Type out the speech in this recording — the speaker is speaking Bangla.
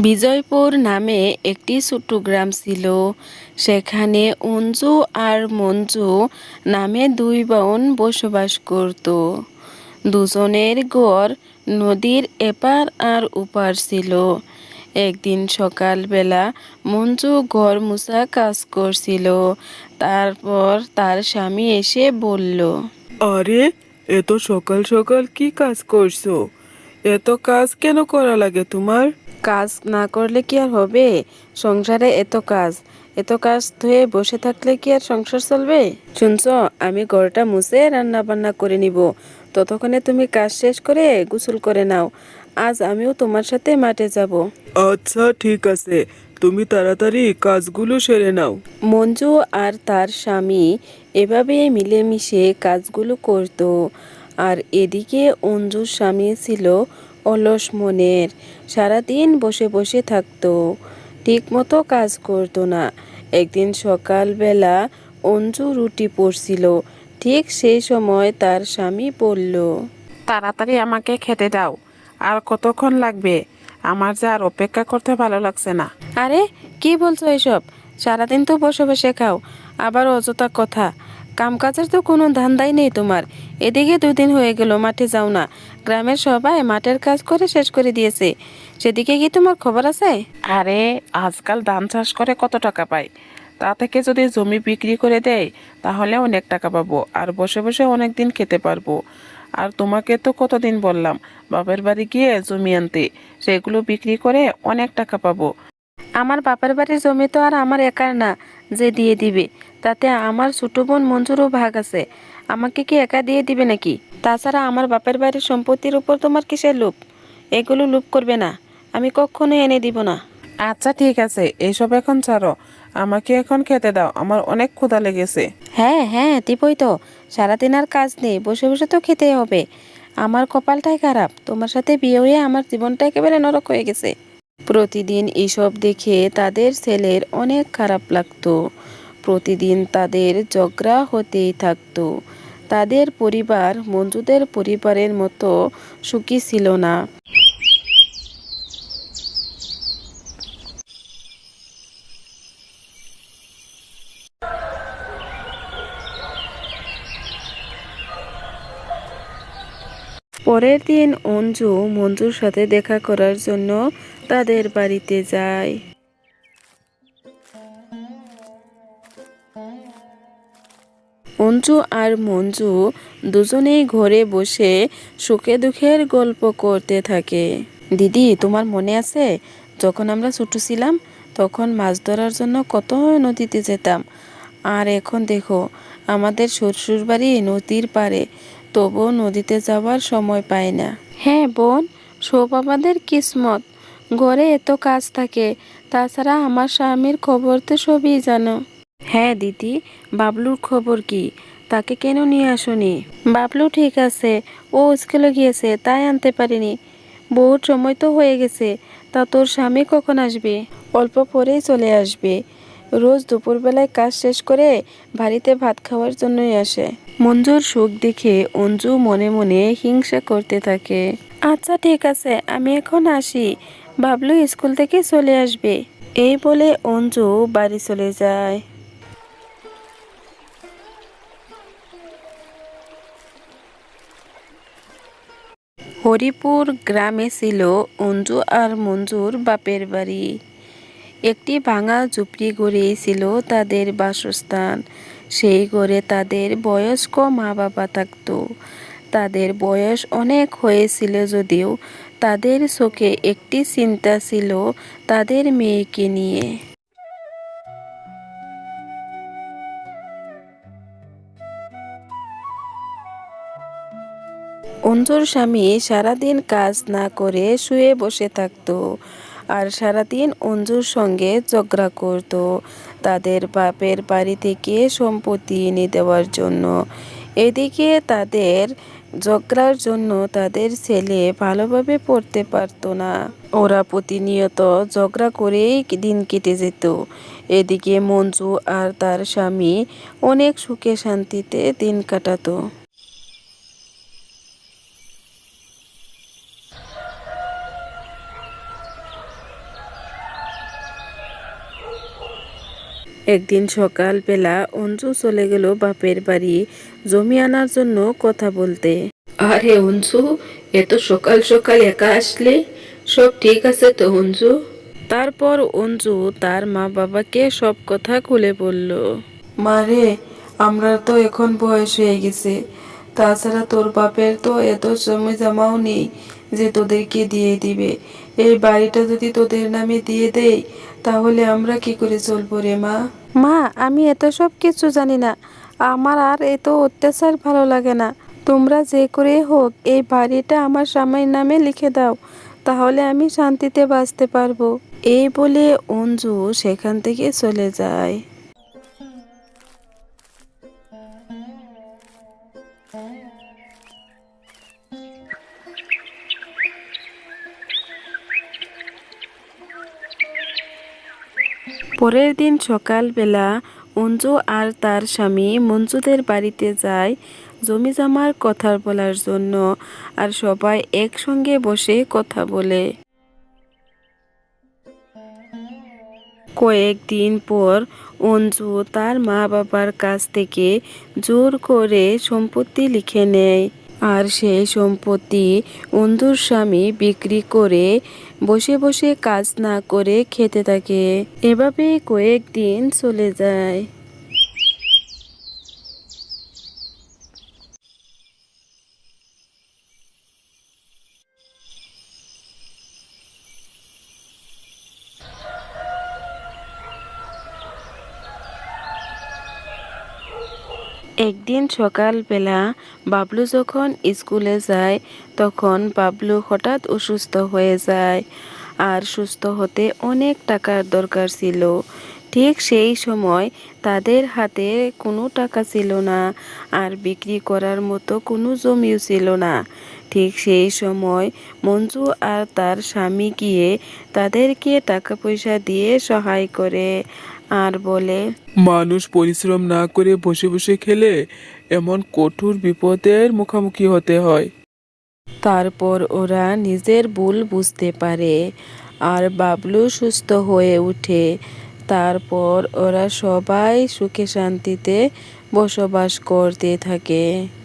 বিজয়পুর নামে একটি ছোট্ট গ্রাম ছিল। সেখানে অঞ্জু আর মঞ্জু নামে দুই বোন বসবাস করত। দুজনের ঘর নদীর এপার আর ওপার ছিল। একদিন সকালবেলা মঞ্জু ঘর মুছা কাজ করছিল। তারপর তার স্বামী এসে বলল, আরে, এত সকাল সকাল কি কাজ করছো? এত কাজ কেন করা লাগে তোমার? কাজ না করলে কি আর হবে? সংসারে এত কাজ ধুয়ে বসে থাকলে কি আর সংসার চলবে? শুনছো, আমি ঘরটা মুছে রান্না বান্না করে নিব। ততক্ষণে তুমি কাজ শেষ করে গোসল করে নাও। আজ আমিও তোমার সাথে মাঠে যাব। আচ্ছা, ঠিক আছে, তুমি তাড়াতাড়ি কাজগুলো সেরে নাও। মঞ্জু আর তার স্বামী এভাবে মিলেমিশে কাজগুলো করত। আর এদিকে অঞ্জুর স্বামী ছিল অলস মনের। সারাদিন বসে বসে থাকতো, ঠিকমতো কাজ করতো না। একদিন সকালবেলা অঞ্জু রুটি পড়ছিল। ঠিক সেই সময় তার স্বামী বলল, তাড়াতাড়ি আমাকে খেতে দাও। আর কতক্ষণ লাগবে? আমার যে আর অপেক্ষা করতে ভালো লাগছে না। আরে, কি বলছো এসব? সারাদিন তো বসে বসে খাও, আবার অযথা কথা। কামকাজের তো কোনো ধান্দাই নেই তোমার। এদিকে 2 দিন হয়ে গেল মাঠে যাও না। গ্রামের সবাই মাঠের কাজ করে শেষ করে দিয়েছে। সেদিকে কি তোমার খবর আছে? আরে, আজকাল ধান চাষ করে কত টাকা পায়? তা থেকে যদি জমি বিক্রি করে দেয় তাহলে অনেক টাকা পাবো, আর বসে বসে অনেক দিন খেতে পারবো। আর তোমাকে তো কতদিন বললাম বাপের বাড়ি গিয়ে জমি আনতে, সেগুলো বিক্রি করে অনেক টাকা পাবো। আমার বাপের বাড়ির জমি তো আর আমার একার না যে দিয়ে দিবে। তাতে আমার ছোট বোন মঞ্জুরও ভাগ আছে। আমাকে কি একা দিয়ে দিবে নাকি? তাছাড়া আমার বাপের বাড়ির সম্পত্তির উপর তোমার কিসের লোভ? এগুলো লোভ করবে না, আমি কখনোই এনে দিব না। আচ্ছা, ঠিক আছে, এইসব এখন ছাড়ো। আমাকে এখন খেতে দাও, আমার অনেক ক্ষুধা লেগেছে। হ্যাঁ হ্যাঁ, দিবই তো। সারাদিন আর কাজ নেই, বসে বসে তো খেতেই হবে। আমার কপালটাই খারাপ, তোমার সাথে বিয়ে হয়ে আমার জীবনটা একেবারে নরক হয়ে গেছে। প্রতিদিন এইসব দেখে তাদের ছেলের অনেক খারাপ লাগতো। প্রতিদিন তাদের ঝগড়া হতেই থাকতো। তাদের পরিবার মঞ্জুদের পরিবারের মতো সুখী ছিল না। পরের দিন অঞ্জু মঞ্জুর সাথে দেখা করার জন্য তাদের বাড়িতে যায়। অঞ্জু আর মঞ্জু দুজনেই ঘরে বসে সুখে দুঃখের গল্প করতে থাকে। দিদি, তোমার মনে আছে যখন আমরা ছোট ছিলাম তখন মাছ ধরার জন্য কত নদীতে যেতাম? আর এখন দেখো, আমাদের শ্বশুর বাড়ি নদীর পাড়ে, তবুও নদীতে যাওয়ার সময় পাই না। হ্যাঁ বোন, সব আমাদের কিসমত। ঘরে এত কাজ থাকে, তাছাড়া আমার স্বামীর খবর তো সবই জানো। হ্যাঁ দিদি, বাবলুর খবর কি? তাকে কেন নিয়ে আসোনি? বাবলু ঠিক আছে, ও স্কুলে গিয়েছে, তাই আনতে পারিনি। বহুত সময় তো হয়ে গেছে। তা তোর স্বামী কখন আসবে? অল্প পরেই চলে আসবে। রোজ দুপুরবেলায় কাজ শেষ করে বাড়িতে ভাত খাওয়ার জন্যই আসে। মঞ্জুর সুখ দেখে অঞ্জু মনে মনে হিংসা করতে থাকে। আচ্ছা ঠিক আছে, আমি এখন আসি। বাবলু স্কুল থেকে চলে আসবে। এই বলে অঞ্জু বাড়ি চলে যায়। হরিপুর গ্রামে ছিল অঞ্জু আর মঞ্জুর বাপের বাড়ি। একটি ভাঙা ঝুপড়ি ঘরেই ছিল তাদের বাসস্থান। সেই ঘরে তাদের বয়স্ক মা বাবা থাকতো। তাদের বয়স অনেক হয়েছিল যদিও তাদের চোখে একটি চিন্তা ছিল তাদের মেয়েকে নিয়ে। অঞ্জুর স্বামী সারাদিন কাজ না করে শুয়ে বসে থাকতো আর সারাদিন অঞ্জুর সঙ্গে ঝগড়া করত তাদের বাপের বাড়ি থেকে সম্পত্তি এনে দেওয়ার জন্য। এদিকে তাদের ঝগড়ার জন্য তাদের ছেলে ভালোভাবে পড়তে পারতো না। ওরা প্রতিনিয়ত ঝগড়া করেই দিন কেটে যেত। এদিকে মঞ্জু আর তার স্বামী অনেক সুখে শান্তিতে দিন কাটাতো। একদিন সকালবেলা অঞ্জু চলে গেল বাপের বাড়ি জমি আনার জন্য কথা বলতে। আরে অঞ্জু, এত সকাল সকাল একা আসলে? সব ঠিক আছে তো অঞ্জু? তারপর অঞ্জু তার মা বাবাকে সব কথা খুলে বলল। মারে, আমরা তো এখন বয়স হয়ে গেছে, তাছাড়া তোর বাপের তো এত জমি জমাও নেই যে তোদেরকে দিয়ে দিবে। এই বাড়িটা যদি তোদের নামে দিয়ে দেই তাহলে আমরা কি করে চলবো রে মা? মা, আমি এত সব কিছু জানি না, আমার আর এত অত্যাচার ভালো লাগে না। তোমরা যে করে হোক এই বাড়িটা আমার স্বামীর নামে লিখে দাও, তাহলে আমি শান্তিতে বাঁচতে পারবো। এই বলে অঞ্জু সেখান থেকে চলে যায়। পরের দিন সকালবেলা অঞ্জু আর তার স্বামী মঞ্জুদের বাড়িতে যায় জমি জমার কথা বলার জন্য, আর সবাই একসঙ্গে বসে কথা বলে। কয়েকদিন পর অঞ্জু তার মা বাবার কাছ থেকে জোর করে সম্পত্তি লিখে নেয়, আর সেই সম্পত্তি অঞ্জুর স্বামী বিক্রি করে বসে বসে কাজ না করে খেতে থাকে। এভাবে কয়েকদিন চলে যায়। একদিন সকালবেলা বাবলু যখন স্কুলে যায় তখন বাবলু হঠাৎ অসুস্থ হয়ে যায়, আর সুস্থ হতে অনেক টাকার দরকার ছিল। ঠিক সেই সময় তাদের হাতে কোনো টাকা ছিল না, আর বিক্রি করার মতো কোনো জমিও ছিল না। ঠিক সেই সময় মঞ্জু আর তার স্বামী গিয়ে তাদেরকে টাকা পয়সা দিয়ে সহায় করে আর বলে, মানুষ পরিশ্রম না করে বসে বসে খেলে এমন কঠোর বিপদের মুখোমুখি হতে হয়। তারপর ওরা নিজের ভুল বুঝতে পারে আর বাবলু সুস্থ হয়ে ওঠে। তারপর ওরা সবাই সুখে শান্তিতে বসবাস করতে থাকে।